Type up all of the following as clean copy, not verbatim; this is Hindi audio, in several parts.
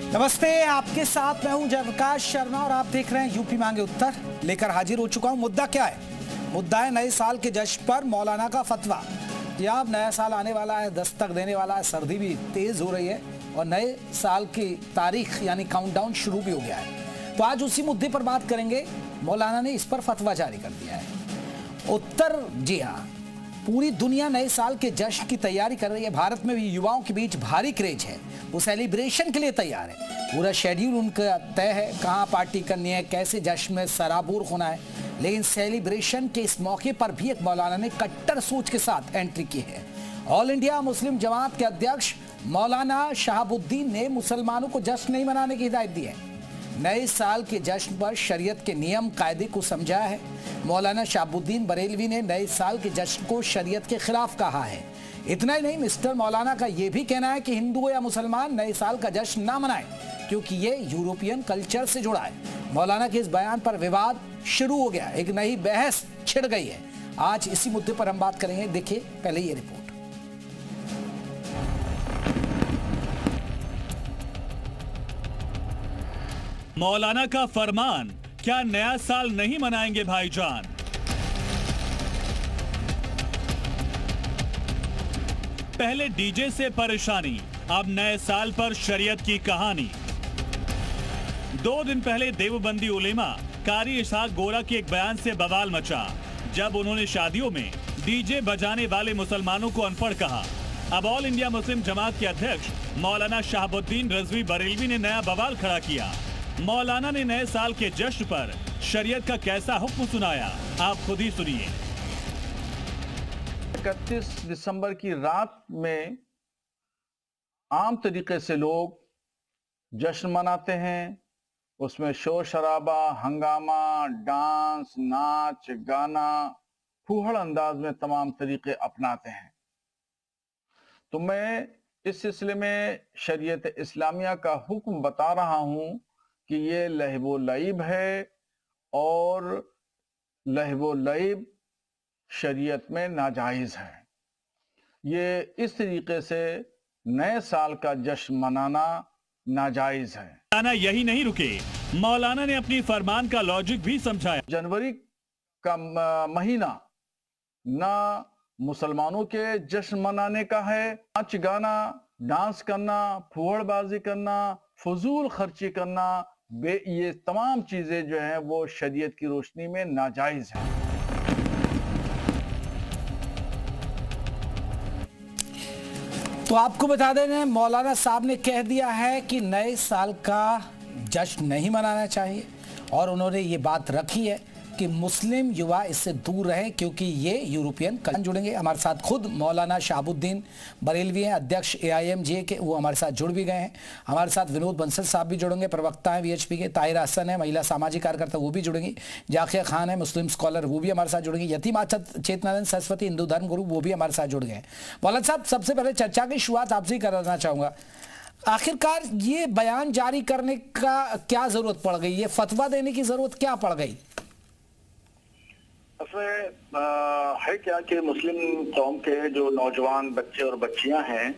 नमस्ते, आपके साथ मैं हूं जयप्रकाश शर्मा और आप देख रहे हैं यूपी मांगे उत्तर। लेकर हाजिर हो चुका हूं। मुद्दा क्या है? मुद्दा है नए साल के जश्न पर मौलाना का फतवा। यहाँ अब नया साल आने वाला है, दस्तक देने वाला है, सर्दी भी तेज हो रही है और नए साल की तारीख यानी काउंटडाउन शुरू भी हो गया है। तो आज उसी मुद्दे पर बात करेंगे। मौलाना ने इस पर फतवा जारी कर दिया है। उत्तर, जी हाँ, पूरी दुनिया नए साल के जश्न की तैयारी कर रही है। भारत में भी युवाओं के बीच भारी क्रेज है, वो सेलिब्रेशन के लिए तैयार है। पूरा शेड्यूल उनका तय है, कहाँ पार्टी करनी है, कैसे जश्न में सराबोर होना है। लेकिन सेलिब्रेशन के इस मौके पर भी एक मौलाना ने कट्टर सोच के साथ एंट्री की है। ऑल इंडिया मुस्लिम जमात के अध्यक्ष मौलाना शहाबुद्दीन ने मुसलमानों को जश्न नहीं मनाने की हिदायत दी है। नए साल के जश्न पर शरीयत के नियम कायदे को समझाया है। मौलाना शहाबुद्दीन बरेलवी ने नए साल के जश्न को शरीयत के खिलाफ कहा है। इतना ही नहीं, मिस्टर मौलाना का यह भी कहना है कि हिंदू या मुसलमान नए साल का जश्न ना मनाएं क्योंकि ये यूरोपियन कल्चर से जुड़ा है। मौलाना के इस बयान पर विवाद शुरू हो गया, एक नई बहस छिड़ गई है। आज इसी मुद्दे पर हम बात करेंगे। देखिए पहले ये रिपोर्ट। मौलाना का फरमान, क्या नया साल नहीं मनाएंगे भाईजान? पहले डीजे से परेशानी, अब नए साल पर शरीयत की कहानी। 2 दिन पहले देवबंदी उलेमा कारी इसहाक गोरा के एक बयान से बवाल मचा, जब उन्होंने शादियों में डीजे बजाने वाले मुसलमानों को अनपढ़ कहा। अब ऑल इंडिया मुस्लिम जमात के अध्यक्ष मौलाना शहाबुद्दीन रिजवी बरेलवी ने नया बवाल खड़ा किया। मौलाना ने नए साल के जश्न पर शरीयत का कैसा हुक्म सुनाया, आप खुद ही सुनिए। 31 दिसंबर की रात में आम तरीके से लोग जश्न मनाते हैं। उसमें शोर शराबा, हंगामा, डांस, नाच, गाना, फूहड़ अंदाज में तमाम तरीके अपनाते हैं। तो मैं इस सिलसिले में शरीयत इस्लामिया का हुक्म बता रहा हूं कि ये लहवो लईब है और लहवो लईब शरीयत में नाजायज है। ये इस तरीके से नए साल का जश्न मनाना नाजायज है। मौलाना यही नहीं रुके, मौलाना ने अपनी फरमान का लॉजिक भी समझाया। जनवरी का महीना ना मुसलमानों के जश्न मनाने का है। नाच गाना, डांस करना, फुहड़बाजी करना, फजूल खर्ची करना, ये तमाम चीजें जो हैं वो शरीयत की रोशनी में नाजायज है। तो आपको बता दें, मौलाना साहब ने कह दिया है कि नए साल का जश्न नहीं मनाना चाहिए और उन्होंने ये बात रखी है कि मुस्लिम युवा इससे दूर रहे क्योंकि ये यूरोपियन कल्चर जुड़ेंगे। हमारे साथ खुद मौलाना शहाबुद्दीन बरेलवी हैं, अध्यक्ष AIMJ के, वो हमारे साथ जुड़ भी गए हैं। हमारे साथ विनोद बंसल साहब भी जुड़ेंगे, प्रवक्ता हैं VHP के। ताहिरा हसन है, महिला सामाजिक कार्यकर्ता, वो भी जुड़ेंगी। जाकिया खान है, मुस्लिम स्कॉलर, वो भी हमारे साथ जुड़ेंगे। यतीम चेतनानंद सरस्वती, हिंदू धर्म गुरु, वो भी हमारे साथ जुड़ गए हैं। मौलाना साहब, सबसे पहले चर्चा की शुरुआत आपसे ही करना चाहूँगा। आखिरकार ये बयान जारी करने का क्या जरूरत पड़ गई, ये फतवा देने की जरूरत क्या पड़ गई? उसमें है क्या कि मुस्लिम कौम के जो नौजवान बच्चे और बच्चियां हैं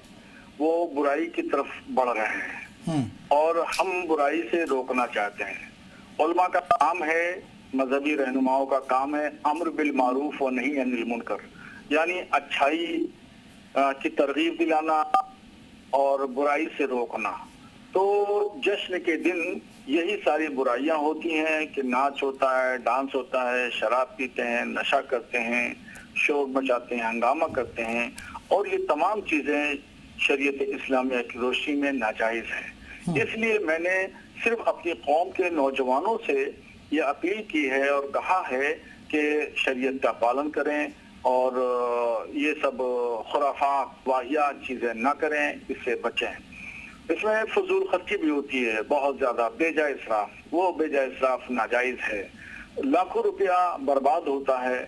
वो बुराई की तरफ बढ़ रहे हैं और हम बुराई से रोकना चाहते हैं। उलमा का काम है, मजहबी रहनुमाओं का काम है अम्र बिल मारूफ और नहीं अनिल मुनकर, यानी अच्छाई की तरगीब दिलाना और बुराई से रोकना। तो जश्न के दिन यही सारी बुराइयां होती हैं कि नाच होता है, डांस होता है, शराब पीते हैं, नशा करते हैं, शोर मचाते हैं, हंगामा करते हैं और ये तमाम चीजें शरीयत इस्लामिया की रोशनी में नाजायज है। इसलिए मैंने सिर्फ अपनी कौम के नौजवानों से ये अपील की है और कहा है कि शरीयत का पालन करें और ये सब खुराफात वाहियात चीजें ना करें, इससे बचें। इसमें फजूल खर्ची भी होती है, बहुत ज्यादा बेजा इसराफ, वो बेजा इसराफ नाजायज है। लाखों रुपया बर्बाद होता है,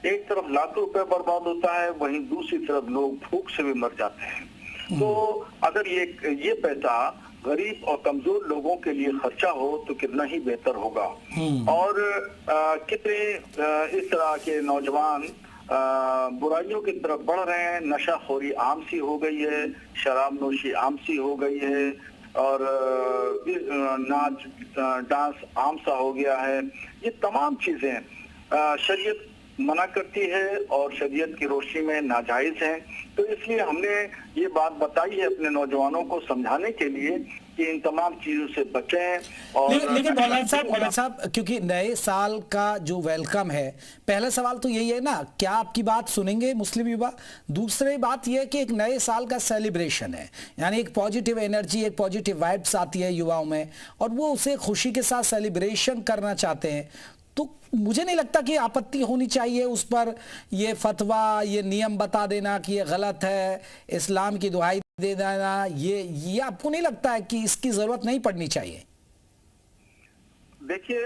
एक तरफ लाखों रुपया बर्बाद होता है, वहीं दूसरी तरफ लोग भूख से भी मर जाते हैं। तो अगर ये पैसा गरीब और कमजोर लोगों के लिए खर्चा हो तो कितना ही बेहतर होगा। और कितने इस तरह के नौजवान बुराइयों की तरफ बढ़ रहे हैं। नशाखोरी आम सी हो गई है, शराब नोशी आम सी हो गई है, और नाच डांस आम सा हो गया है। ये तमाम चीजें शरीयत मना करती है और शरीयत की रोशनी में नाजायज है। तो इसलिए हमने ये बात बताई है अपने नौजवानों को समझाने के लिए कि इन तमाम चीजों से बचें। और लेकिन मौलाना साहब क्योंकि नए साल का जो वेलकम है, पहला सवाल तो यही है ना, क्या आपकी बात सुनेंगे मुस्लिम युवा? दूसरी बात यह है कि एक नए साल का सेलिब्रेशन है, यानी एक पॉजिटिव एनर्जी, एक पॉजिटिव वाइब्स आती है युवाओं में और वो उसे खुशी के साथ सेलिब्रेशन करना चाहते हैं। तो मुझे नहीं लगता कि आपत्ति होनी चाहिए उस पर ये फतवा, ये नियम बता देना कि ये गलत है, इस्लाम की दुहाई दे देना, ये आपको नहीं लगता है कि इसकी जरूरत नहीं पड़नी चाहिए? देखिए,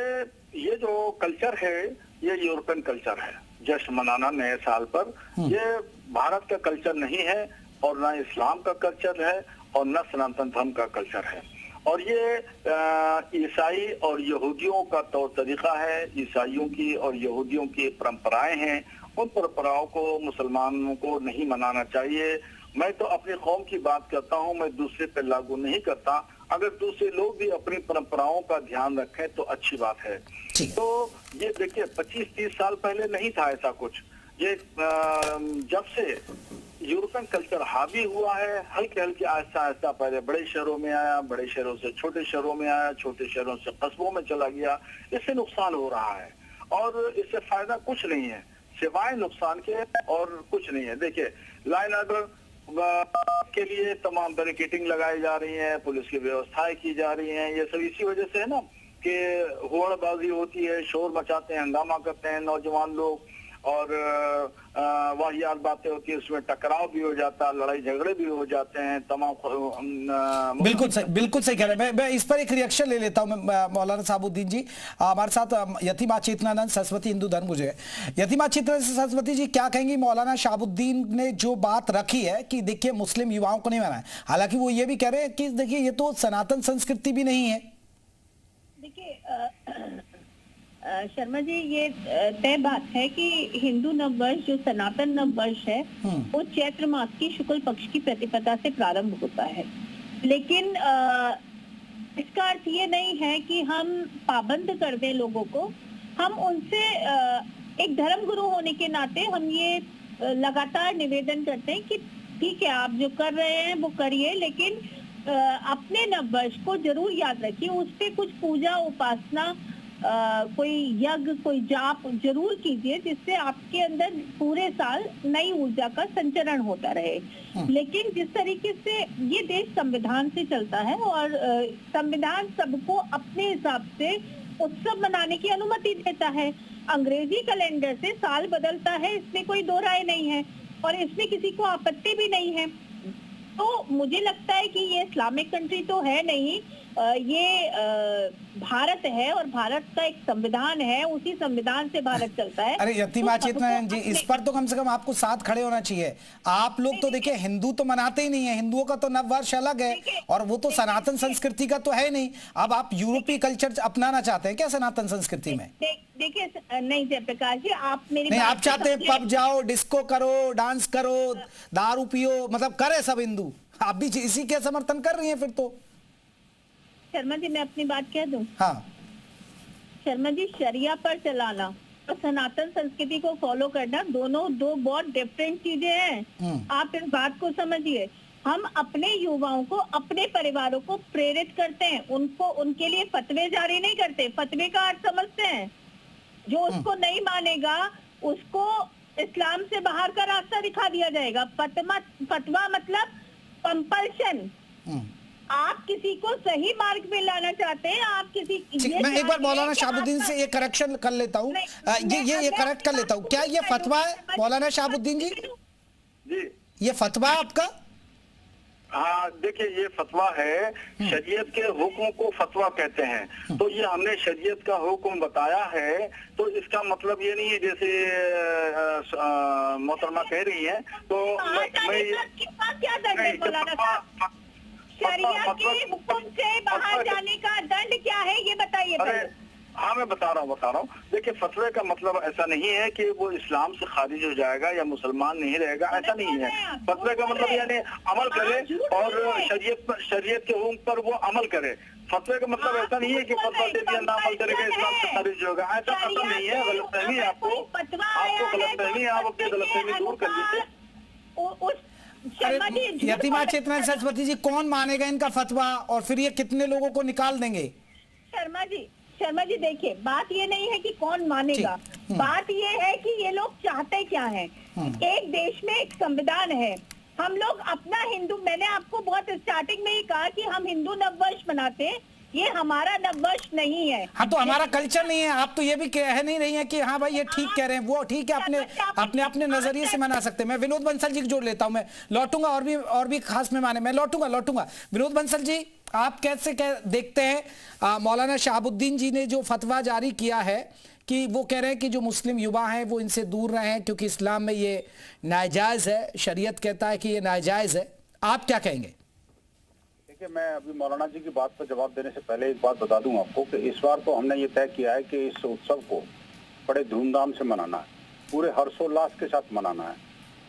ये जो कल्चर है ये यूरोपियन कल्चर है, जश्न मनाना नए साल पर। ये भारत का कल्चर नहीं है और ना इस्लाम का कल्चर है और ना सनातन धर्म का कल्चर है। और ये ईसाई और यहूदियों का तौर तरीका है, ईसाइयों की और यहूदियों की परंपराएं हैं। उन परंपराओं को मुसलमानों को नहीं मनाना चाहिए। मैं तो अपनी कौम की बात करता हूं, मैं दूसरे पे लागू नहीं करता। अगर दूसरे लोग भी अपनी परंपराओं का ध्यान रखें तो अच्छी बात है। तो ये देखिए 25-30 साल पहले नहीं था ऐसा कुछ। ये जब से यूरोपियन कल्चर हावी हुआ है, हल्के हल्के आहिस्ता आहिस्ता पहले बड़े शहरों में आया, बड़े शहरों से छोटे शहरों में आया, छोटे शहरों से कस्बों में चला गया। इससे नुकसान हो रहा है और इससे फायदा कुछ नहीं है सिवाय नुकसान के, और कुछ नहीं है। देखिए, लाइन ऑर्डर के लिए तमाम बैरिकेडिंग लगाई जा रही है, पुलिस की व्यवस्थाएं की जा रही हैं। ये सब इसी वजह से है ना कि हुड़बाजी होती है, शोर मचाते हैं, हंगामा करते हैं नौजवान लोग और वाहियात बातें होती है, उसमें टकराव भी हो जाता है, लड़ाई झगड़े भी हो जाते हैं तमाम। बिल्कुल सही कह रहे हैं। मैं इस पर एक रिएक्शन ले लेता हूं मौलाना शहाबुद्दीन जी। हमारे साथ यतीमा चेतनानंद सरस्वती हिंदू धर्म मुझे यतीमा चेतनानंद सरस्वती जी, क्या कहेंगी मौलाना शहाबुद्दीन ने जो बात रखी है कि देखिए मुस्लिम युवाओं को नहीं मनाए, हालांकि वो ये भी कह रहे हैं कि देखिए ये तो सनातन संस्कृति भी नहीं है। देखिए शर्मा जी, ये तय बात है कि हिंदू नववर्ष जो सनातन नववर्ष है वो चैत्र मास की शुक्ल पक्ष की प्रतिपदा से प्रारंभ होता है। लेकिन इसका अर्थ ये नहीं है कि हम पाबंद कर दें लोगों को। हम उनसे एक धर्म गुरु होने के नाते हम ये लगातार निवेदन करते हैं कि ठीक है, आप जो कर रहे हैं वो करिए, लेकिन अपने नववर्ष को जरूर याद रखिए, उस पे कुछ पूजा उपासना, कोई यज्ञ, कोई जाप जरूर कीजिए, जिससे आपके अंदर पूरे साल नई ऊर्जा का संचरण होता रहे। लेकिन जिस तरीके से ये देश संविधान से चलता है और संविधान सबको अपने हिसाब से उत्सव मनाने की अनुमति देता है। अंग्रेजी कैलेंडर से साल बदलता है, इसमें कोई दो राय नहीं है और इसमें किसी को आपत्ति भी नहीं है। तो मुझे लगता है कि ये इस्लामिक कंट्री तो है नहीं, ये भारत है और भारत का एक संविधान है, उसी संविधान से भारत चलता है। अरे यतीमा चेतनानंद जी, इस पर तो कम से कम आपको साथ खड़े होना चाहिए। आप लोग तो देखिए हिंदू तो मनाते ही नहीं है, हिंदुओं का तो नववर्ष अलग है और वो तो सनातन संस्कृति का तो है नहीं। अब आप यूरोपीय कल्चर अपनाना चाहते हैं क्या सनातन संस्कृति में? देखिए नहीं जयप्रकाश जी, आप मेरी नहीं, आप चाहते हैं पब जाओ, डिस्को करो, डांस करो, दारू पियो, मतलब करे सब हिंदू। आप भी इसी के समर्थन कर रही हैं फिर तो? शर्मा जी, मैं अपनी बात कह दूं? हाँ शर्मा जी, शरिया पर चलाना और सनातन संस्कृति को फॉलो करना दोनों दो बहुत डिफरेंट चीजें हैं। आप इस बात को समझिए। हम अपने युवाओं को, अपने परिवारों को प्रेरित करते हैं, उनको उनके लिए फतवे जारी नहीं करते। फतवे का अर्थ समझते हैं? जो उसको नहीं मानेगा उसको इस्लाम से बाहर का रास्ता दिखा दिया जाएगा। फतवा मतलब कंपल्शन। आप किसी को सही मार्ग में लाना चाहते हैं, आप किसी मैं एक बार मौलाना शहाबुद्दीन से ये करेक्शन कर लेता हूँ, ये करेक्ट कर लेता हूँ। क्या ये फतवा है मौलाना शहाबुद्दीन जी? जी, ये फतवा है आपका? हाँ, देखिए ये फतवा है, शरीयत के हुक्म को फतवा कहते हैं। तो ये हमने शरीयत का हुक्म बताया है, तो इसका मतलब ये नहीं है जैसे मोहतरमा कह रही है। तो शरीयत के हुक्म से बाहर जाने का दंड क्या है ये बताइए। हाँ, मैं बता रहा हूँ। देखिए, फतवे का मतलब ऐसा नहीं है कि वो इस्लाम से खारिज हो जाएगा या मुसलमान नहीं रहेगा, ऐसा नहीं है। फतवे का मतलब यानी अमल करे और शरीयत के हुक्म पर वो अमल करे। फतवे का मतलब ऐसा नहीं है कि फतवा दे दिया, ना अमल करेगा इस्लाम से खारिज होगा, ऐसा नहीं है। गलतफहमी है आपको गलतफहमी है, आप अपनी गलतफहमी दूर कर लीजिए। यतीमा चेतना सरस्वती जी, कौन मानेगा इनका फतवा और फिर ये कितने लोगों को निकाल देंगे? शर्मा जी देखिए, बात ये नहीं है कि कौन मानेगा, बात ये है कि ये लोग चाहते क्या हैं। एक देश में एक संविधान है, हम लोग अपना हिंदू, मैंने आपको बहुत स्टार्टिंग में ही कहा कि हम हिंदू नववर्ष मनाते हैं, ये हमारा नववर्ष नहीं है। हाँ, तो हमारा कल्चर नहीं है। आप तो ये भी कह नहीं रही हैं कि हाँ भाई ये ठीक कह रहे हैं, वो ठीक है, अपने नजरिए से मना सकते हैं। मैं विनोद बंसल जी को जोड़ लेता हूं, मैं लौटूंगा और भी खास मेहमान है, मैं लौटूंगा। विनोद बंसल जी, आप कैसे देखते हैं मौलाना शहाबुद्दीन जी ने जो फतवा जारी किया है कि वो कह रहे हैं कि जो मुस्लिम युवा हैं वो इनसे दूर रहें क्योंकि इस्लाम में ये नाजायज है, शरीयत कहता है कि ये नाजायज है, आप क्या कहेंगे? देखिए, मैं अभी मौलाना जी की बात पर जवाब देने से पहले एक बात बता दूं आपको कि इस बार तो हमने ये तय किया है कि इस उत्सव को बड़े धूमधाम से मनाना है, पूरे हर्षोल्लास के साथ मनाना है,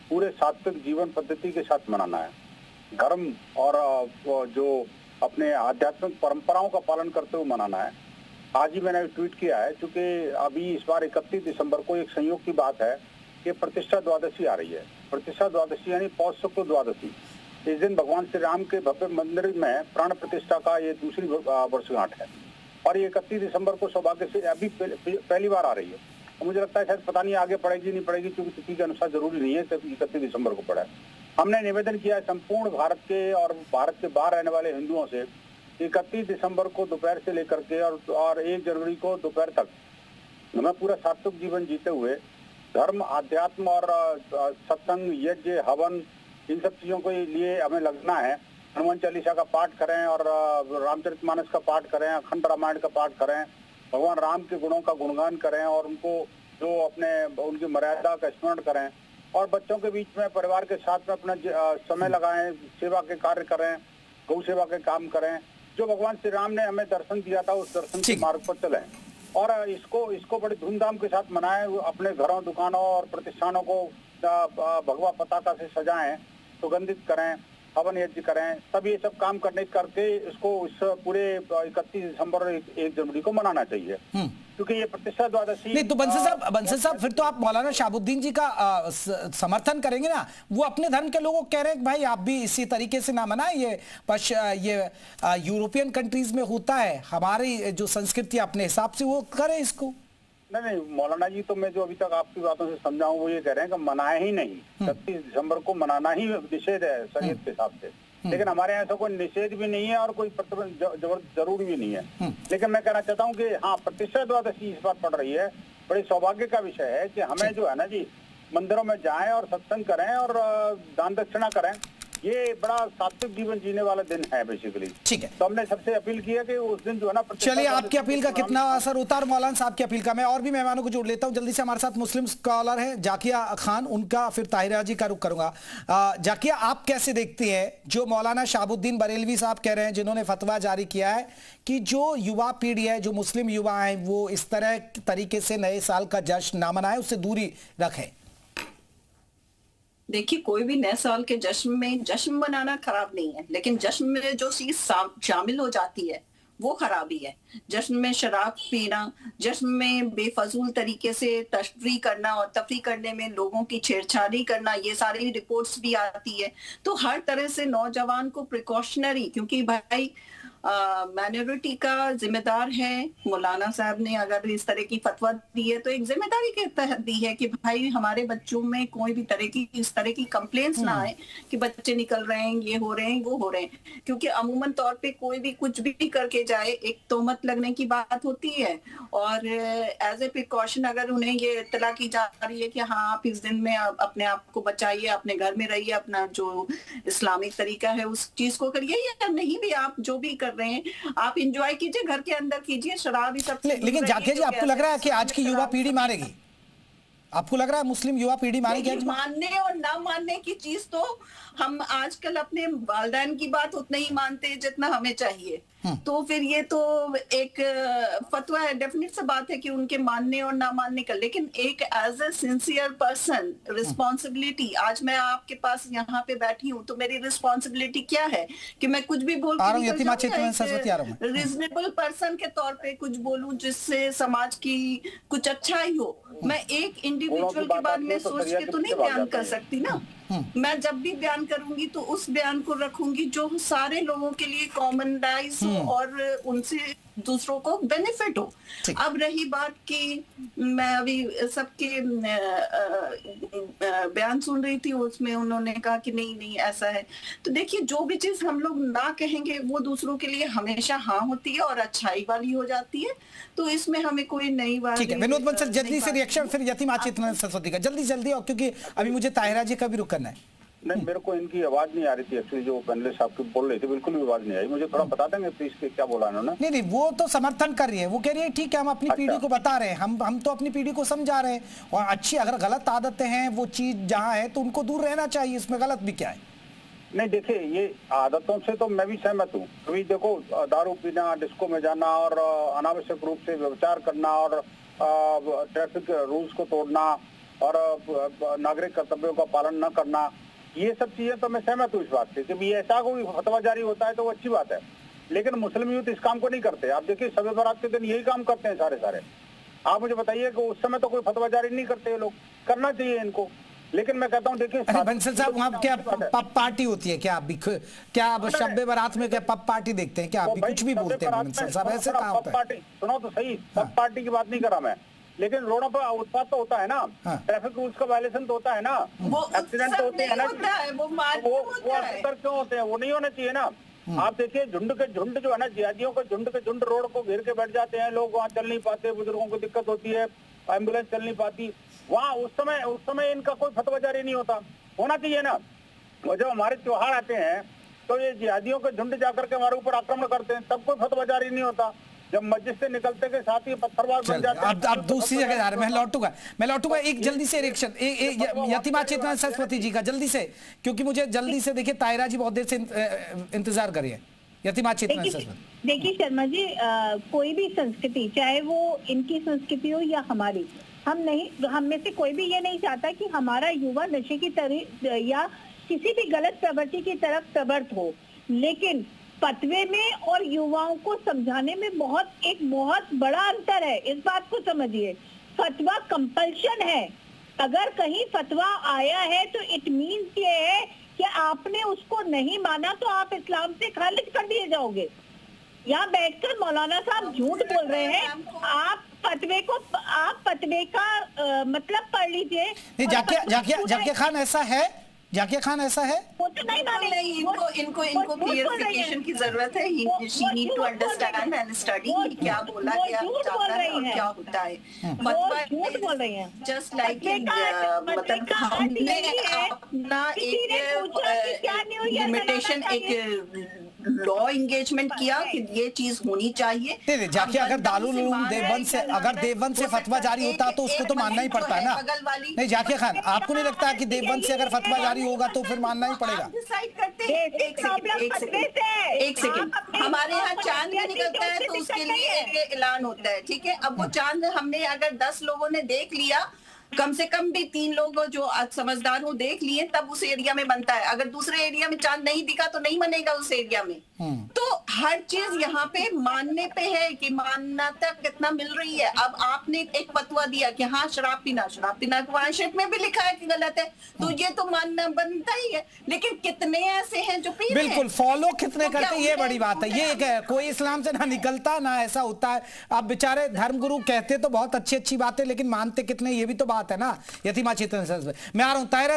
पूरे सात्विक जीवन पद्धति के साथ मनाना है, धर्म और जो अपने आध्यात्मिक परंपराओं का पालन करते हुए मनाना है। आज ही मैंने ट्वीट किया है, क्योंकि अभी इस बार 31 दिसंबर को एक संयोग की बात है कि प्रतिष्ठा द्वादशी आ रही है। प्रतिष्ठा द्वादशी यानी पौष शुक्ल द्वादशी। इस दिन भगवान श्री राम के भव्य मंदिर में प्राण प्रतिष्ठा का ये दूसरी वर्षगांठ है और ये 31 दिसंबर को सौभाग्य से अभी पहली बार आ रही है। मुझे लगता है शायद पता नहीं आगे पड़ेगी नहीं पड़ेगी, क्योंकि तिथि के अनुसार जरूरी नहीं है कि 31 दिसंबर को पड़े। हमने निवेदन किया है संपूर्ण भारत के और भारत के बाहर रहने वाले हिंदुओं से 31 दिसंबर को दोपहर से लेकर के और 1 जनवरी को दोपहर तक हमें पूरा सात्विक जीवन जीते हुए धर्म, अध्यात्म और सत्संग, यज्ञ, हवन, इन सब चीजों के लिए हमें लगना है। हनुमान चालीसा का पाठ करें और रामचरितमानस का पाठ करें, अखंड रामायण का पाठ करें, भगवान राम के गुणों का गुणगान करें और उनको जो उनकी मर्यादा का स्मरण करें और बच्चों के बीच में परिवार के साथ में अपना समय लगाएं, सेवा के कार्य करें, गौ सेवा के काम करें। जो भगवान श्री राम ने हमें दर्शन दिया था उस दर्शन के मार्ग पर चलें और इसको बड़े धूमधाम के साथ मनाएं। अपने घरों, दुकानों और प्रतिष्ठानों को भगवा पताका से सजाएं, सुगंधित करें, हवन यज्ञ करें, सब ये सब काम करके इसको इस पूरे 31 दिसंबर और 1 जनवरी को मनाना चाहिए, क्योंकि ये प्रतिष्ठा द्वादशी। नहीं तो बंसल साहब फिर तो आप मौलाना शहाबुद्दीन जी का समर्थन करेंगे ना? वो अपने धर्म के लोगों को कह रहे हैं भाई आप भी इसी तरीके से ना मनाएं, ये यूरोपियन कंट्रीज में होता है, हमारी जो संस्कृति अपने हिसाब से वो करें इसको। नहीं मौलाना जी, तो मैं जो अभी तक आपकी बातों से समझाऊं वो ये कह रहे हैं कि मनाए ही नहीं, 31 दिसंबर को मनाना ही निषेध है शरीयत के हिसाब से। लेकिन हमारे यहाँ ऐसा कोई निषेध भी नहीं है और कोई जरूरी भी नहीं है। लेकिन मैं कहना चाहता हूँ कि हाँ, प्रतिष्ठा द्वादशी इस बार पड़ रही है, बड़े सौभाग्य का विषय है कि हमें जो है ना जी, मंदिरों में जाएं और सत्संग करें और दान दक्षिणा करें। ये बड़ा सात्विक जीवन जीने वाला दिन है बेसिकली। ठीक है, तो हमने सबसे अपील की है कि उस दिन जो है ना, चलिए आपकी अपील का कितना असर होता है मौलाना साहब की अपील का। मैं और भी मेहमानों को जोड़ लेता हूं जल्दी से। हमारे साथ मुस्लिम स्कॉलर हैं जाकिया खान, उनका फिर ताहिरा जी का रुख करूंगा। जाकिया, आप कैसे देखते हैं जो मौलाना शहाबुद्दीन बरेलवी साहब कह रहे हैं, जिन्होंने फतवा जारी किया है कि जो युवा पीढ़ी है, जो मुस्लिम युवा है, वो इस तरह तरीके से नए साल का जश्न ना मनाए, उससे दूरी रखें? देखिए, कोई भी नए साल के जश्न में जश्न मनाना खराब नहीं है, लेकिन जश्न में जो चीज शामिल हो जाती है वो खराबी है। जश्न में शराब पीना, जश्न में बेफजूल तरीके से तशरीह करना और तफरीह करने में लोगों की छेड़छाड़ी करना, ये सारी रिपोर्ट्स भी आती है। तो हर तरह से नौजवान को प्रिकॉशनरी, क्योंकि भाई माइनॉरिटी का जिम्मेदार है, मौलाना साहब ने अगर इस तरह की फतवा दी है तो एक जिम्मेदारी के तहत दी है कि भाई हमारे बच्चों में कोई भी इस तरह की कंप्लेंट्स ना आए कि बच्चे निकल रहे हैं, ये हो रहे हैं, वो हो रहे हैं। क्योंकि अमूमन तौर पे कोई भी कुछ भी करके जाए, एक तोहमत लगने की बात होती है और एज ए प्रिकॉशन अगर उन्हें ये इत्तला की जा रही है कि हाँ आप इस दिन में अपने आप को बचाइए, अपने घर में रहिए, अपना जो इस्लामिक तरीका है उस चीज को करिए, या नहीं भी आप जो भी रहे हैं आप एंजॉय कीजिए, घर के अंदर कीजिए, शराब ही सब। लेकिन जाकिया जी, आपको लग रहा है कि आज की युवा पीढ़ी मानेगी? आपको लग रहा है मुस्लिम युवा पीढ़ी मानेगी? मानने और ना मानने की चीज तो हम आजकल अपने वालिदैन की बात उतना ही मानते हैं जितना हमें चाहिए। तो फिर ये तो एक फतवा है, डेफिनेट सा बात है कि उनके मानने और ना मानने का, लेकिन एक as a sincere person responsibility, आज मैं आपके पास यहाँ पे बैठी हूँ तो मेरी रिस्पॉन्सिबिलिटी क्या है कि मैं कुछ भी बोल रीजनेबल पर्सन के तौर पे कुछ बोलूं जिससे समाज की कुछ अच्छा ही हो। मैं एक इंडिविजुअल के बारे में सोच के तो नहीं बयान कर सकती ना। मैं जब भी बयान करूंगी तो उस बयान को रखूंगी जो सारे लोगों के लिए कॉमनडाइज हो और उनसे दूसरों को बेनिफिट हो। अब रही बात कि मैं अभी सबके बयान सुन रही थी, उसमें उन्होंने कहा कि नहीं ऐसा है। तो देखिए, जो भी चीज हम लोग ना कहेंगे वो दूसरों के लिए हमेशा हाँ होती है और अच्छाई वाली हो जाती है। तो इसमें हमें कोई नई बात। ठीक है, विनोद बंसल जल्दी से रिएक्शन, फिर यतीम आचित्य सरस्वती का जल्दी, और क्योंकि अभी मुझे ताहिरा जी का भी रुक करना है। नहीं, मेरे को इनकी आवाज नहीं आ रही थी एक्चुअली, जो पैनलिस्ट साहब की बोल रही थी बिल्कुल भी आवाज नहीं आई। मुझे थोड़ा बता देंगे प्लीज कि क्या बोला उन्होंने? नहीं, वो तो समर्थन कर रही है, वो कह रही है ठीक है हम अपनी पीढ़ी को बता रहे हैं, हम तो अपनी पीढ़ी को समझा रहे हैं, और अच्छी अगर गलत आदतें हैं वो चीज जहाँ है तो उनको दूर रहना चाहिए, इसमें गलत भी क्या है? नहीं देखिए, ये आदतों से तो मैं भी सहमत हूँ। अभी देखो, दारू पीना, डिस्को में जाना और अनावश्यक रूप से व्यभिचार करना और ट्रैफिक रूल्स को तोड़ना और नागरिक कर्तव्यों का पालन न करना, ये सब चीजें तो मैं सहमत हूँ इस बात से कि ऐसा कोई फतवा जारी होता है तो वो अच्छी बात है। लेकिन मुस्लिम यूथ इस काम को नहीं करते। आप देखिए, शब बारात के दिन यही काम करते हैं सारे। आप मुझे बताइए कि उस समय तो कोई फतवा जारी नहीं करते ये लोग, करना चाहिए इनको। लेकिन मैं कहता हूँ देखिए, बंसल साहब वहाँ क्या पब पार्टी होती है क्या? आप शब बारात में क्या पब पार्टी देखते हैं क्या? आप कुछ भी बोलते हैं बंसल साहब, ऐसे कहाँ होता है? सुनो तो सही, पब पार्टी की बात नहीं कर रहा मैं, लेकिन रोडों पर उत्पाद तो होता है ना, ट्रैफिक रूल्स का वायलेशन तो होता है ना, एक्सीडेंट तो होते हैं ना, वो अक्सर क्यों होते हैं? वो नहीं होना चाहिए ना। आप देखिए, झुंड के झुंड जो है ना, जिहादियों के झुंड रोड को घेर के बैठ जाते हैं लोग, वहाँ चल नहीं पाते, बुजुर्गों को दिक्कत होती है, एम्बुलेंस चल नहीं पाती, वहाँ उस समय इनका कोई फतवा जारी नहीं होता, होना चाहिए ना। और जब हमारे त्योहार आते हैं तो ये जिहादियों के झुंड जाकर के हमारे ऊपर आक्रमण करते हैं, तब कोई फतवा जारी नहीं होता। जब मस्जिद से निकलते के साथ ही पत्थरबाज बन जाते हैं। अब दूसरी जगह जा रहे हैं, मैं लौटूंगा एक जल्दी से रिएक्शन यतीमा चेतना सरस्वती जी का जल्दी से, क्योंकि मुझे जल्दी से देखिए ताहिरा जी बहुत देर से इंतजार कर रही है। यतीमा चेतना सरस्वती। देखिए शर्मा जी, कोई भी संस्कृति, चाहे वो इनकी संस्कृति हो या हमारी, हम में से कोई भी ये नहीं चाहता कि हमारा युवा नशे की तरह या किसी भी गलत प्रवृत्ति की तरफ प्रवृत्त हो। लेकिन फतवे में और युवाओं को समझाने में बहुत बड़ा अंतर है। इस बात को समझिए, फतवा कंपल्शन है। अगर कहीं फतवा आया है तो इट मीन्स ये है कि आपने उसको नहीं माना तो आप इस्लाम से खारिज कर दिए जाओगे। यहाँ बैठकर मौलाना साहब झूठ बोल रहे हैं। आप फतवे का मतलब पढ़ लीजिए। जाकिया खान ऐसा है? जाकिया खान ऐसा है? वो तो नहीं माने। इनको क्लियरिफिकेशन की जरूरत है। She need to understand and study क्या बोला गया जाता है और क्या होता है। झूठ बोल रही हैं। जस्ट लाइक मतलब हमने अपना एक लिमिटेशन, एक लॉ एंगेजमेंट किया कि ये चीज होनी चाहिए। जाकिया, अगर दारुल उलूम देवबंद से फतवा जारी होता तो उसको तो मानना ही पड़ता है ना। नहीं जाकिया खान, आपको नहीं लगता कि देवबंद से अगर फतवा जारी होगा तो फिर मानना ही पड़ेगा? डिसाइड करते हैं। एक सेकंड, हमारे यहाँ चांद निकलता है तो उसके लिए एक ऐलान होता है, ठीक है। अब वो चांद हमने अगर 10 लोगों ने देख लिया, कम से कम भी 3 लोग जो समझदार हो देख लिए, तब उस एरिया में बनता है। अगर दूसरे एरिया में चांद नहीं दिखा तो नहीं बनेगा उस एरिया में। तो हर चीज यहाँ पे मानने पे है कि मान्यता कितना मिल रही है। अब आपने एक फतवा दिया कि हाँ शराब पीना कुरान में भी लिखा है कि गलत है, तो ये तो मानना बनता ही है। लेकिन कितने ऐसे हैं जो पी रहे हैं? बिल्कुल, फॉलो कितने करते हैं ये बड़ी बात है। ये एक कोई इस्लाम से ना निकलता ना ऐसा होता है। अब बेचारे धर्मगुरु कहते तो बहुत अच्छी बातें, लेकिन मानते कितने ये भी तो बात है ना। यतीमा चेतन सर, मैं आ रहा हूं ताहिरा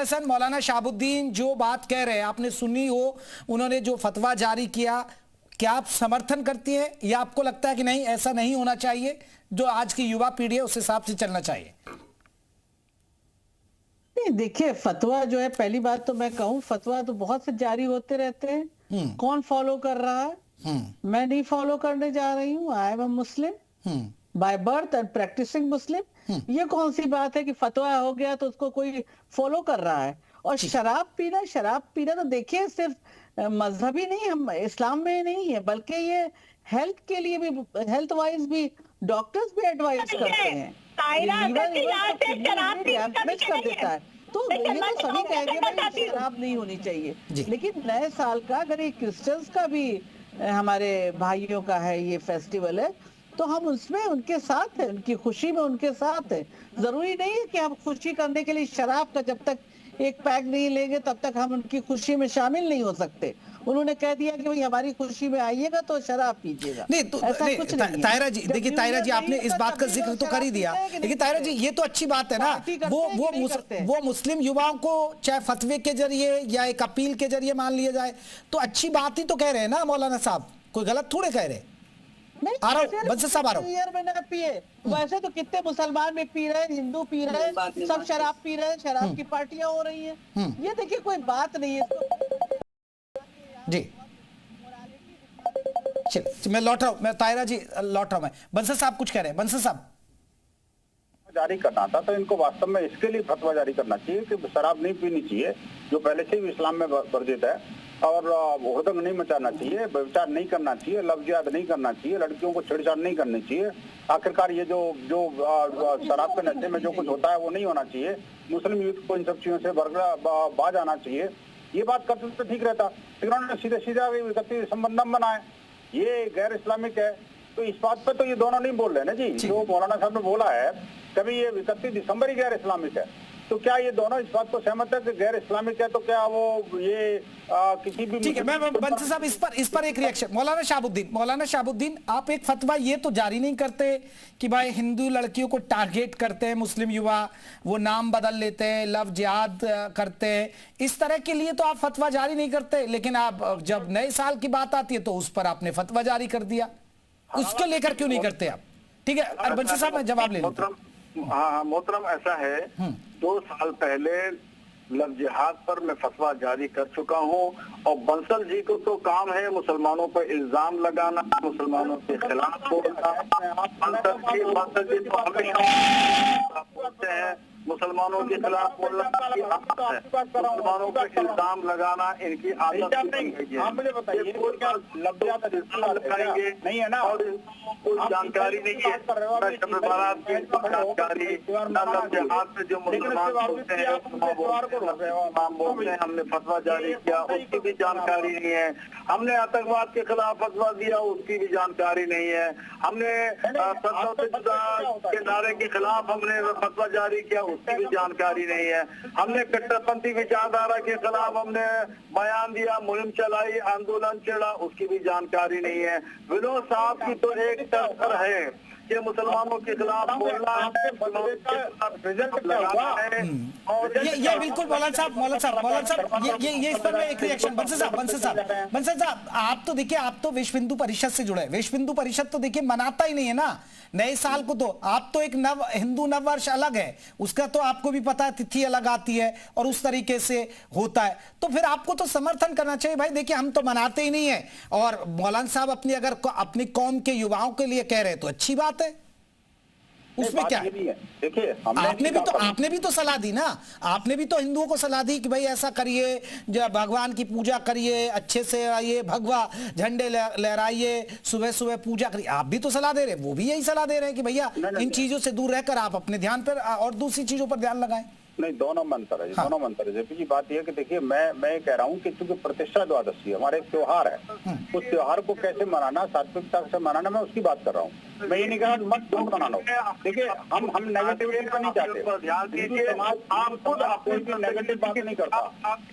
हसन। मौलाना शाहबुद्दीन जो बात कह रहे हैं आपने सुनी हो, उन्होंने जो फतवा जारी किया, क्या आप समर्थन करती हैं या आपको लगता है कि नहीं ऐसा नहीं होना चाहिए, जो आज की युवा पीढ़ी है उस हिसाब से चलना चाहिए? देखिए, फतवा जो है, पहली बात तो मैं कहूं, फतवा तो बहुत से जारी होते रहते हैं। कौन फॉलो कर रहा है? मैं नहीं फॉलो करने जा रही हूँ। I am a Muslim by birth and practising Muslim. ये कौन सी बात है कि फतवा हो गया तो उसको कोई फॉलो कर रहा है? और शराब पीना तो देखिए, सिर्फ मजहबी नहीं, हम इस्लाम में नहीं है, बल्कि ये हेल्थ के लिए भी, हेल्थ वाइज भी डॉक्टर्स भी एडवाइस करते हैं। डैमेज कर देता है, तो ये तो सभी कहेंगे भाई शराब नहीं होनी चाहिए। लेकिन नए साल का अगर ये क्रिश्चियंस का भी, हमारे भाइयों का है ये फेस्टिवल है, तो हम उसमें उनके साथ है, उनकी खुशी में उनके साथ है। जरूरी नहीं है कि हम खुशी करने के लिए शराब का जब तक एक पैक नहीं लेंगे तब तक हम उनकी खुशी में शामिल नहीं हो सकते। उन्होंने कह दिया कि भाई हमारी खुशी में आइएगा तो शराब पीजिएगा, नहीं तो ऐसा कुछ नहीं है। तायरा जी देखिए, तायरा जी आपने इस बात का जिक्र तो कर ही दिया, लेकिन तायरा जी ये तो अच्छी बात है ना, वो मुस्लिम युवाओं को चाहे फतवे के जरिए या एक अपील के जरिए मान लिया जाए तो अच्छी बात ही तो कह रहे हैं ना मौलाना साहब, कोई गलत थोड़े कह रहे। आ रहा हूं बंसल साहब, आ रहा हूं। पिए वैसे तो कितने मुसलमान भी पी रहे हैं, हिंदू पी रहे हैं, सब शराब पी रहे हैं, शराब की पार्टियां हो रही हैं। ये देखिए कोई बात नहीं है जी। चलिए मैं लौट रहा हूं, मैं तायरा जी लौट रहा हूं। मैं बंसल साहब कुछ कह रहे हैं, बंसल साहब। जारी करना था तो इनको वास्तव में इसके लिए फतवा जारी करना चाहिए कि शराब नहीं पीनी चाहिए, जो पहले से ही इस्लाम में वर्जित है, और हुदंग नहीं मचाना चाहिए, व्यभिचार नहीं करना चाहिए, लफ्ज़ नहीं करना चाहिए, लड़कियों को छेड़छाड़ नहीं करनी चाहिए। आखिरकार ये जो शराब के नशे में जो कुछ होता है वो नहीं होना चाहिए। मुस्लिम यूथ को इन सब चीजों से बाज आना चाहिए। ये बात करते तो ठीक रहता, लेकिन उन्होंने सीधे सीधा 31 दिसंबर न बनाए, ये गैर इस्लामिक है। तो इस बात पे तो ये दोनों नहीं बोल रहे ना जी, जो मौलाना साहब ने बोला है कभी ये 31 दिसंबर ही गैर इस्लामिक है, तो क्या ये दोनों इस बात को सहमत है कि गैर इस्लामिक है? तो क्या वो ये किसी भी, ठीक है, मैं बंसल साहब इस पर एक रिएक्शन। मौलाना शाहबुद्दीन, आप एक फतवा ये तो जारी नहीं करते कि भाई हिंदू लड़कियों को टारगेट करते हैं मुस्लिम युवा, वो नाम बदल लेते हैं, लव जिहाद करते हैं, इस तरह के लिए तो आप फतवा जारी नहीं करते, लेकिन आप जब नए साल की बात आती है तो उस पर आपने फतवा जारी कर दिया, उसको लेकर क्यों नहीं करते आप? ठीक है बंसल साहब, मैं जवाब ले लूं। हाँ मोहतरम, ऐसा है 2 साल पहले लव जिहाद पर मैं फतवा जारी कर चुका हूँ, और बंसल जी को तो काम है मुसलमानों पर इल्जाम लगाना, मुसलमानों के खिलाफ बोलना। बंसल जी तो हमेशा बोलते हैं मुसलमानों के खिलाफ बोलना, मुसलमानों पर इल्जाम लगाना इनकी आदत लगाएंगे नहीं है ना, और कोई जानकारी नहीं है, न बारात की जानकारी, न लव जिहाद से जो मुसलमान बोलते हैं हमने फतवा जारी किया उसकी भी जानकारी नहीं है, हमने आतंकवाद के खिलाफ फतवा दिया उसकी भी जानकारी नहीं है, हमने के नारे के खिलाफ हमने फतवा जारी किया उसकी भी जानकारी नहीं है, हमने कट्टरपंथी विचारधारा के खिलाफ हमने बयान दिया, मुहिम चलाई, आंदोलन छेड़ा, उसकी भी जानकारी नहीं है। विनोद साहब की तो एक तस्कर है कि मुसलमानों के खिलाफ बोलना है, ये बिल्कुल मौलाना साहब ये इस पर मैं एक रिएक्शन। बंसल साहब आप तो देखिए, आप तो विश्व हिंदू परिषद से जुड़े, विश्व हिंदू परिषद तो देखिए मनाता ही नहीं है ना नए साल को, तो आप तो एक हिंदू नववर्ष अलग है, उसका तो आपको भी पता है, तिथि अलग आती है और उस तरीके से होता है, तो फिर आपको तो समर्थन करना चाहिए भाई। देखिए हम तो मनाते ही नहीं है, और मौलाना साहब अपनी कौम के युवाओं के लिए कह रहे हैं तो अच्छी बात है, उसमें क्या है? देखिए आपने भी तो सलाह दी ना, आपने भी तो हिंदुओं को सलाह दी कि भाई ऐसा करिए, जब भगवान की पूजा करिए, अच्छे से आइए, भगवा झंडे लहराइए, सुबह सुबह पूजा करिए, आप भी तो सलाह दे रहे हैं, वो भी यही सलाह दे रहे हैं कि भैया इन चीजों से दूर रहकर आप अपने ध्यान पर और दूसरी चीजों पर ध्यान लगाएं। नहीं, दोनों मंत्र है, दोनों मंत्र है। जेपी जी बात यह है कि देखिए मैं कह रहा हूँ कि चूंकि प्रतिष्ठा द्वादशी हमारा एक त्योहार है, उस त्योहार को कैसे मनाना, सात्विकता से मनाना, मैं उसकी बात कर रहा हूँ। मैं ये नहीं कह रहा मत मनाना। देखिए हम नेगेटिविटी पर नहीं चाहते, हिंदू समाज आप खुद आपको नेगेटिव बात नहीं करता,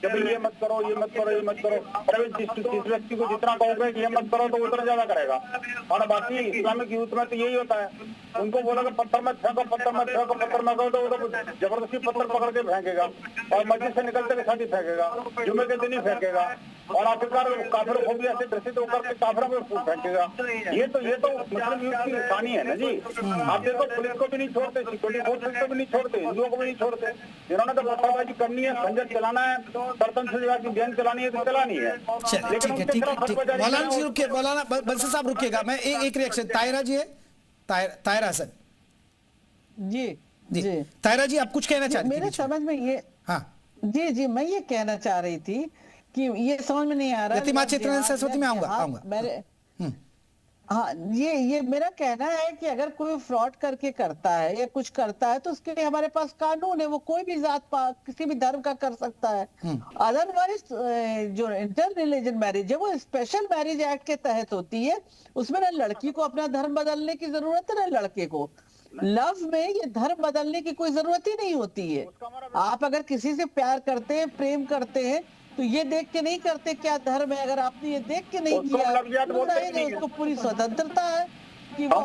कभी ये मत करो, ये मत करो, ये मत करो, और जिस व्यक्ति को जितना कहोगे कि ये मत करो तो उतना ज्यादा करेगा। और बाकी इस्लामिक यूथ में तो यही होता है, उनको बोलोगे पत्थर मत फेंको, पत्थर मत फेंको, पत्थर मत करो, तो जबरदस्ती पत्थर पकड़ के फेंकेगा, और मस्जिद से निकलते के साथ ही फेंकेगा, जुम्मे के दिन ही फेंकेगा, और आखिरकार काफिर फोबिया से ग्रसित होकर के काफिरों में फेंकेगा। ये तो मुस्लिम यूथ की निशानी है ना जी। आप देखो पुलिस को भी नहीं छोड़ते, सिक्योरिटी फोर्सेस को भी नहीं छोड़ते, हिंदुओं को भी नहीं छोड़ते, जिन्होंने तो पत्थरबाजी करनी है, खंजर चलाना है, सरपंच की गेंद चलानी है तो चलानी है। मौलाना बंसल साहब रुकिएगा, मैं एक रिएक्शन। तायरा जी है, तायरा हसन जी तायरा जी आप कुछ कहना चाहते हैं? मेरे समझ में ये, हाँ जी मैं ये कहना चाह रही थी कि ये समझ में नहीं आ रहा। यतिमा चित्तरंजन सरस्वती में आऊंगा। मेरे हाँ, ये मेरा कहना है कि अगर कोई फ्रॉड करके करता है या कुछ करता है तो उसके लिए हमारे पास कानून है, वो कोई भी जात पात किसी भी धर्म का कर सकता है। अदरवाइज जो इंटर रिलीजन मैरिज है वो स्पेशल मैरिज एक्ट के तहत होती है, उसमें ना लड़की को अपना धर्म बदलने की जरूरत है ना लड़के को। लव में ये धर्म बदलने की कोई जरूरत ही नहीं होती है। आप अगर किसी से प्यार करते हैं, प्रेम करते हैं, तो ये देख के नहीं करते क्या धर्म है। अगर आपने ये देख के नहीं किया तो उसको पूरी स्वतंत्रता है कि वो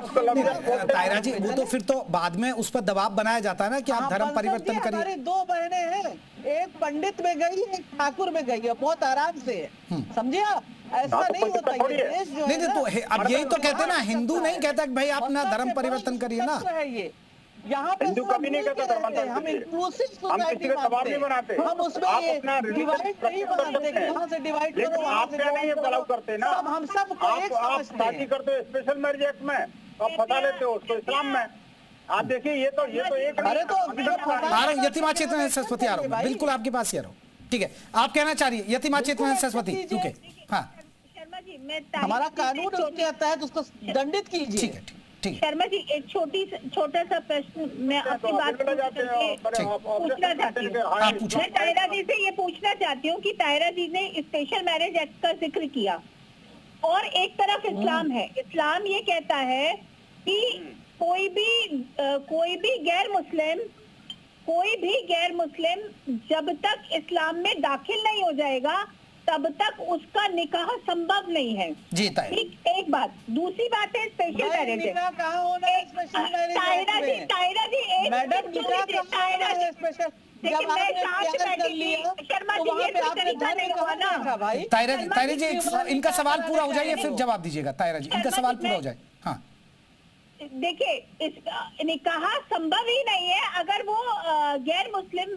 तायरा जी, वो तो फिर तो बाद में उस पर दबाव बनाया जाता है ना कि आप धर्म परिवर्तन करिए। हमारी 2 बहनें हैं, एक पंडित में गई है, एक ठाकुर में गई है, बहुत आराम से है, समझे आप? ऐसा नहीं होता ये देश जो है ना। तो अब यही तो कहते हैं ना, हिंदू नहीं कहता कि भाई आप अपना धर्म परिवर्तन करिए ना। ये यहाँ पे हिंदू कभी नहीं कहता धर्मांतरण, हम इंक्लूसिव हम किसी का दबाव नहीं बनाते, हम उसमें ये डिवाइड नहीं बनाते कि यहाँ से डिवाइड करो, वहाँ से क्या नहीं ये अलाउ करते ना। हम सब आप शादी करते हो स्पेशल मैरिज एक्ट में, आप फंसा लेते हो उसको इस्लाम में। आप देखिए ये तो एक अरे तो आ रहा हूँ यतिमा चित्तरंजन सरस्वती, आ रहा हूँ बिल्कुल आपके पास ही आ रहा हूँ। ठीक है, आप कहना चाह रही है यतिमा चित्तरंजन सरस्वती, ठीक है। हाँ, शर्मा जी, मैं हमारा कानून उसके तहत उसको दंडित कीजिए। ठीक है, ठीक है। शर्मा जी, एक छोटा सा प्रश्न मैं आपकी बात पूछना चाहती हूँ। मैं तायरा जी से ये पूछना चाहती हूँ कि तायरा जी ने स्पेशल मैरिज एक्ट का जिक्र किया और एक तरफ इस्लाम है। इस्लाम ये कहता है कि कोई भी गैर मुस्लिम जब तक इस्लाम में दाखिल नहीं हो जाएगा तब तक उसका निकाह संभव नहीं है। जी ठीक, एक बात। दूसरी बात है स्पेशल मैरिज। कहाँ होना है स्पेशल मैरिज? तायरा जी एक मैडम निकाह कहाँ होना है स्पेशल? जब आपने प्यार कर लिया तो वहाँ पे आपने धर्म कहाँ देखा भाई? तायरा जी इनका सवाल पूरा हो जाए फिर जवाब दीजिएगा। तायरा जी इनका सवाल पूरा हो जाए। हाँ, देखिए, निकाह संभव ही नहीं है अगर वो गैर मुस्लिम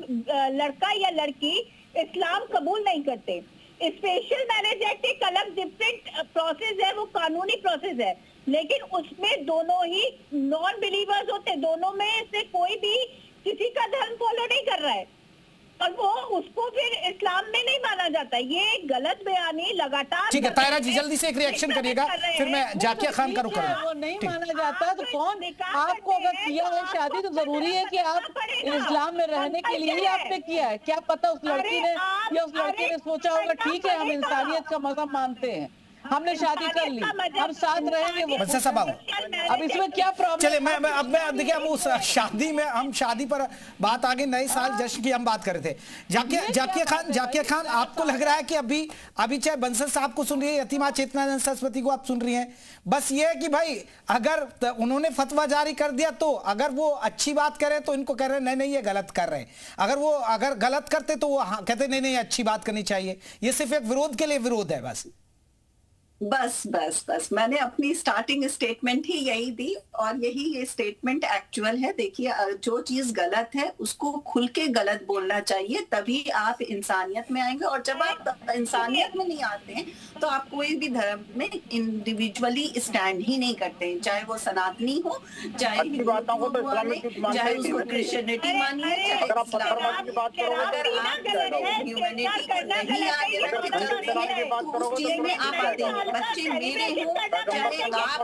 लड़का या लड़की इस्लाम कबूल नहीं करते। स्पेशल मैरिज एक्ट एक अलग डिफरेंट प्रोसेस है, वो कानूनी प्रोसेस है, लेकिन उसमें दोनों ही नॉन बिलीवर्स होते, दोनों में से कोई भी किसी का धर्म फॉलो नहीं कर रहा है और वो उसको फिर इस्लाम में नहीं माना जाता। ये गलत बयानी लगातार। ठीक है तायरा जी, जल्दी से एक रिएक्शन करिएगा, फिर मैं जाकिया खान का रुख करूंगा। वो नहीं माना जाता तो कौन? आपको अगर किया है शादी तो जरूरी है कि आप इस्लाम में रहने के लिए ही आपने किया है। क्या पता उस लड़की ने या उस लड़के ने सोचा होगा ठीक है हम इंसानियत का मजहब मानते हैं, हमने शादी कर ली, हम साथ रहेंगे। वो अब इसमें क्या प्रॉब्लम? चलिए मैं देखिए, अब उस शादी में हम शादी पर बात आगे नए साल जश्न की हम बात कर रहे थे। जाकिया खान आपको लग रहा है कि अभी चाहे बंसल साहब को सुन रही है, यतिमा चित्तरंजन सरस्वती को आप सुन रही हैं, बस ये है कि भाई अगर उन्होंने फतवा जारी कर दिया तो अगर वो अच्छी बात करे तो इनको कह रहे हैं नहीं ये गलत कर रहे हैं, अगर गलत करते तो वो कहते नहीं अच्छी बात करनी चाहिए। ये सिर्फ एक विरोध के लिए विरोध है बस मैंने अपनी स्टार्टिंग स्टेटमेंट ही यही दी और यही ये स्टेटमेंट एक्चुअल है। देखिए, जो चीज गलत है उसको खुल के गलत बोलना चाहिए, तभी आप इंसानियत में आएंगे। और जब आप इंसानियत में नहीं आते हैं तो आप कोई भी धर्म में इंडिविजुअली स्टैंड ही नहीं करते हैं, चाहे वो सनातनी हो, चाहे चाहे उसको क्रिश्चियनिटी मानिए, चाहे ह्यूमैनिटी आगे रख के चलते हैं तो उस चीज में आप आते हैं। बच्चे मेरे हों चाहे आप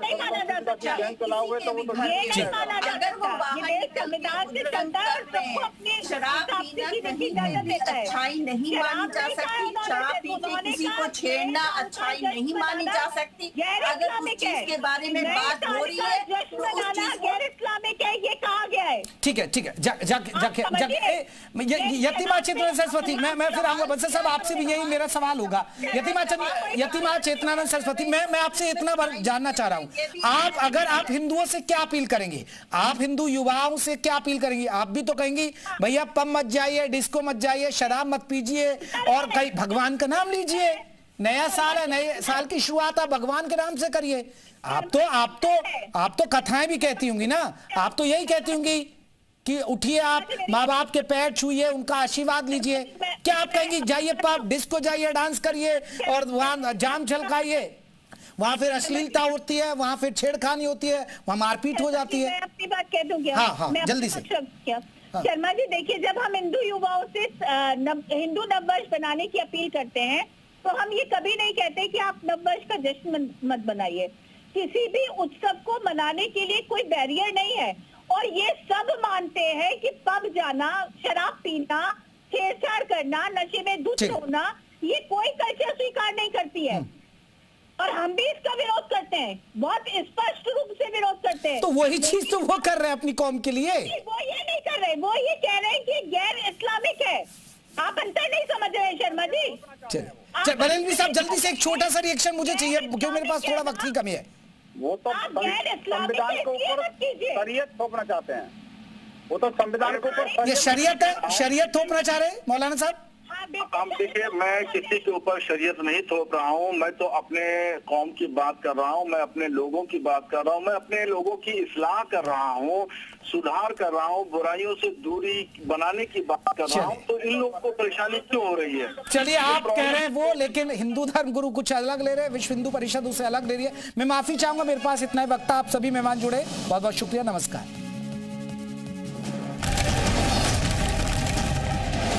अगर वो बाहर निकलते हैं, शराब पीना कहीं भी अच्छाई नहीं मानी जा सकती, शराब पी के किसी को छेड़ना अच्छाई नहीं मानी जा सकती। अगर उस चीज के बारे में बात हो रही है तो उस चीज गैर इस्लामिक है, ये कहा गया है। ठीक है यतिमा चित्तरंजन सरस्वती, मैं फिर आऊंगा। बंसल साहब आपसे भी यही मेरा सवाल होगा। यतिमा चित्तरंजन सरस्वती, मैं आपसे इतना जानना चाह रहा हूं, आप हिंदुओं से क्या अपील करेंगे? आप हिंदू युवाओं से क्या अपील करेंगे? आप भी तो कहेंगी भैया पब मत जाइए, डिस्को मत जाइए, शराब मत पीजिए और कहीं भगवान का नाम लीजिए, नया साल है, नए साल की शुरुआत आप भगवान के नाम से करिए। आप तो कथाएं भी कहती होंगी ना, आप तो यही कहती होंगी कि उठिए, आप माँ बाप के पैर छूइए, उनका आशीर्वाद लीजिए। क्या आप कहेंगी जाइए पब डिस्को जाइए, डांस करिए और वहां जाम छलकाइए, वहां फिर अश्लीलता होती है, वहां फिर छेड़खानी होती है, वहां मारपीट हो जाती है? मैं अपनी बात कह दूं क्या? हाँ, जल्दी से। शर्मा जी देखिए, जब हम हिंदू युवाओं से हिंदू नववर्ष बनाने की अपील करते हैं तो हम ये कभी नहीं कहते कि आप नववर्ष का जश्न मत बनाइए। किसी भी उत्सव को मनाने के लिए कोई बैरियर नहीं है, और ये सब मानते हैं कि पब जाना, शराब पीना, छेड़छाड़ करना, नशे में धुत होना, ये कोई कल्चर स्वीकार नहीं करती है, और हम भी इसका विरोध करते हैं, बहुत स्पष्ट रूप से विरोध करते हैं। तो वही चीज तो वो कर रहे हैं अपनी कौम के लिए। वो ये नहीं कर रहे, वो ये कह रहे हैं कि गैर इस्लामिक है। आप अंतर नहीं समझ रहे हैं शर्मा जी। चल बरेलवी साहब, जल्दी से एक छोटा सा रिएक्शन मुझे चाहिए, क्योंकि मेरे पास थोड़ा वक्त की कमी है। वो तो संविधान के ऊपर शरीयत थोपना चाहते हैं, वो तो संविधान के ऊपर ये शरीयत है, शरीयत थोपना चाह रहे हैं मौलाना साहब। अब देखिए, मैं किसी के ऊपर शरीयत नहीं थोप रहा हूँ, मैं तो अपने कौम की बात कर रहा हूँ, मैं अपने लोगों की बात कर रहा हूँ, मैं अपने लोगों की इस्लाह कर रहा हूँ, सुधार कर रहा हूँ, बुराइयों से दूरी बनाने की बात कर रहा हूँ। तो इन लोगों को परेशानी क्यों हो रही है? चलिए, आप कह रहे हैं वो, लेकिन हिंदू धर्म गुरु कुछ अलग ले रहे हैं, विश्व हिंदू परिषद उसे अलग ले रही है। मैं माफी चाहूंगा, मेरे पास इतना ही वक्त था। आप सभी मेहमान जुड़े, बहुत बहुत शुक्रिया, नमस्कार।